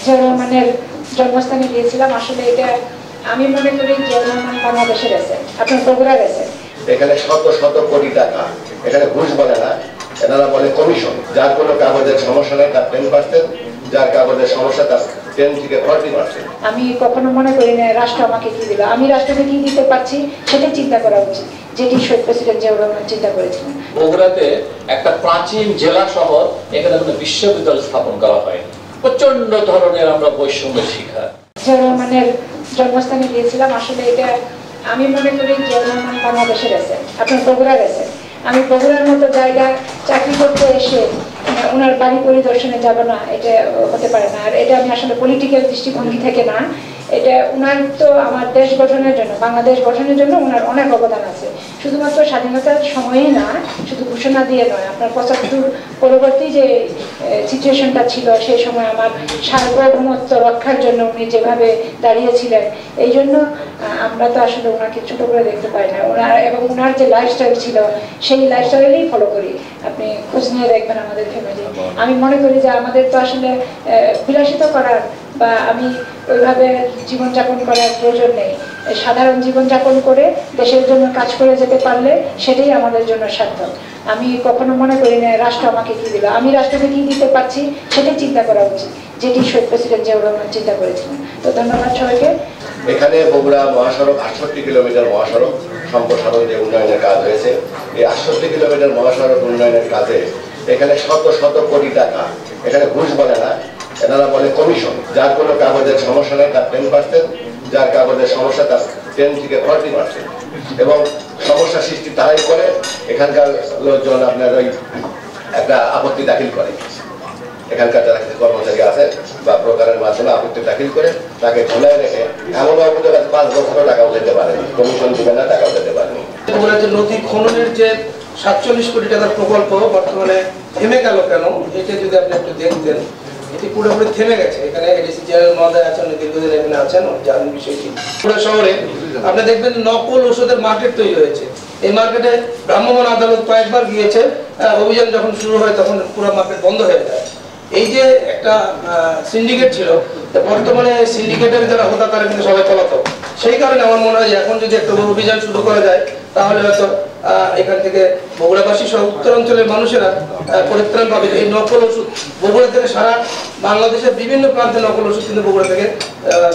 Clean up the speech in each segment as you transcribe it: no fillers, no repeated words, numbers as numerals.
জিয়াউর রহমানের জন্মস্থানে গিয়েছিলাম। আসলে এটা আমি মনে করি জিয়াউর রহমান বাংলাদেশের আছে, আপনার বগুড়ার আছে। এখানে শত শত কোটি টাকা, এখানে ঘুষ বলে না, এনারা বলে কমিশন। যার কোনো কাগজের সমস্যা নেই তার 10%, যার কাগজের সমস্যা তার 10 থেকে 40%। আমি কখনো মনে করি না রাষ্ট্র আমাকে কি দিল, আমি রাষ্ট্রকে কি দিতে পারছি সেটাই চিন্তা করা উচিত, যেটি শহীদ প্রেসিডেন্ট জিয়াউর রহমান চিন্তা করেছিলেন। বগুড়াতে একটা প্রাচীন জেলা শহর, এখানে কোনো বিশ্ববিদ্যালয় স্থাপন করা হয়। প্রচন্ড ধরনের আমরা বৈষম্যের শিকার। জিয়াউর রহমানের জন্মস্থানে গিয়েছিলাম। আসলে এটা আমি মনে করি জিয়াউর রহমান বাংলাদেশের আছে, আপনার বগুড়ার আছে। আমি বগুড়ার মতো জায়গায় চাকরি করতে এসে ওনার বাড়ি পরিদর্শনে যাব না, এটা হতে পারে না। আর এটা আমি আসলে পলিটিক্যাল দৃষ্টিভঙ্গি থেকে না, এটা ওনার তো আমার দেশ গঠনের জন্য, বাংলাদেশ গঠনের জন্য ওনার অনেক অবদান আছে। শুধুমাত্র স্বাধীনতার সময়ই না, শুধু ঘোষণা দিয়ে নয়, আপনার 75 পরবর্তী যে সিচুয়েশনটা ছিল সেই সময় আমার সার্বভৌমত্ব রক্ষার জন্য উনি যেভাবে দাঁড়িয়েছিলেন, এই জন্য আমরা তো আসলে ওনাকে ছোট করে দেখতে পাই না। ওনার এবং ওনার যে লাইফস্টাইল ছিল সেই লাইফস্টাইলেই ফলো করি। আপনি খোঁজ নিয়ে দেখবেন আমাদের ফ্যামিলি। আমি মনে করি যে আমাদের তো আসলে বিলাসিতা করার বা আমি ওইভাবে জীবনযাপন করার প্রয়োজন নেই। সাধারণ জীবনযাপন করে দেশের জন্য কাজ করে যেতে পারলে সেটাই আমাদের জন্য সার্থক। আমি কখনো মনে করি না রাষ্ট্র আমাকে কি দিল, আমি রাষ্ট্রকে কি দিতে পারছি সেটাই চিন্তা করা উচিত, যেটি শহীদ প্রেসিডেন্ট জিয়াউর রহমান চিন্তা করেছিলেন। তো ধন্যবাদ সবাইকে। এখানে বগুড়া মহাসড়ক 68 কিলোমিটার মহাসড়ক সম্প্রসারণ যে উন্নয়নের কাজ হয়েছে, এই 68 কিলোমিটার মহাসড়ক উন্নয়নের কাজে এখানে শত শত কোটি টাকা, এখানে ঘুষ বলে না, এনারা বলে কমিশন। যার কোনো কাগজের সমস্যা নেই তার 10%, যার কাগজের সমস্যা তার 10 থেকে 40%। এবং সমস্যা সৃষ্টি তারাই করে, এখানকার লোকজন আপনার ওই একটা আপত্তি দাখিল করে, এখানকার যারা কর্মচারী আছে বা প্রকারের মাধ্যমে আপত্তি দাখিল করে তাকে ঝুলাই রেখে এমন অভিযোগ আছে 5 বছরও টাকাও দিতে পারেনি, কমিশন দিবে না, টাকাও দিতে পারেনি। নদী খননের যে 47 কোটি টাকার প্রকল্প বর্তমানে থেমে গেল কেন, এটা যদি আপনি একটু দেখতেন। এটি পুরোপুরি থেমে গেছে। এখানে এডিসি জেনারেল মহোদয় আছেন, দীর্ঘদিন এখানে আছেন, জানেন বিষয়টি। পুরো শহরে আপনি দেখবেন নকল ওষুধের মার্কেট তৈরি হয়েছে। এই মার্কেটে ভ্রাম্যমাণ আদালত কয়েকবার গিয়েছে, অভিযান যখন শুরু হয় তখন পুরো মার্কেট বন্ধ হয়ে যায়। এই যে একটা সিন্ডিকেট ছিল, বর্তমানে সিন্ডিকেটের যারা হোতা তারা কিন্তু সবাই পলাতক। সেই কারণে আমার মনে হয় এখন যদি একটা অভিযান শুরু করা যায় তাহলে হয়তো এখান থেকে বগুড়াবাসী সহ উত্তরাঞ্চলের মানুষেরা পরিত্রাণ পাবে। এই নকল ওষুধ বগুড়া থেকে সারা বাংলাদেশের বিভিন্ন প্রান্তে নকল ওষুধ কিন্তু বগুড়া থেকে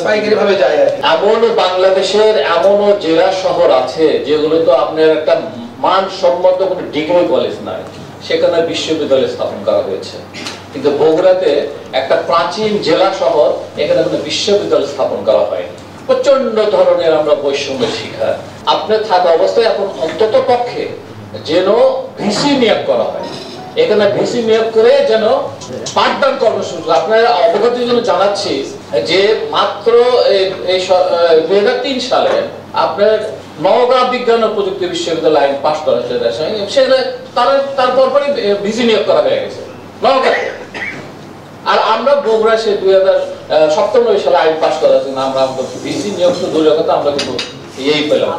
পাইকারি ভাবে যায়। এমনও বাংলাদেশের এমনও জেলা শহর আছে যেগুলো তো আপনার একটা মানসম্মত কোনো ডিগ্রি কলেজ নাই, সেখানে বিশ্ববিদ্যালয় স্থাপন করা হয়েছে। কিন্তু বগুড়াতে একটা প্রাচীন জেলা শহর, এখানে কোনো বিশ্ববিদ্যালয় স্থাপন করা হয়। প্রচন্ড ধরনের আমরা বৈষম্যের শিকার। আপনার থাকা অবস্থায় এখন অন্তত পক্ষে যেন ভিসি নিয়োগ করা হয়, এখানে ভিসি নিয়োগ করে যেন পাঠদান কর্মসূচি। আপনারা অবগতির জন্য জানাচ্ছি যে মাত্র 2003 সালে আপনার নওগাঁ বিজ্ঞান ও প্রযুক্তি বিশ্ববিদ্যালয় আইন পাশ করা হয়েছে, সেখানে তারপর ভিসি নিয়োগ করা হয়ে গেছে নওগাঁতে। আর আমরা বগুড়া সে 2097 সালে আইন পাশ করার জন্য আমরা ভিসি নিয়োগ তো দূরের কথা, আমরা কিন্তু এই পেলাম।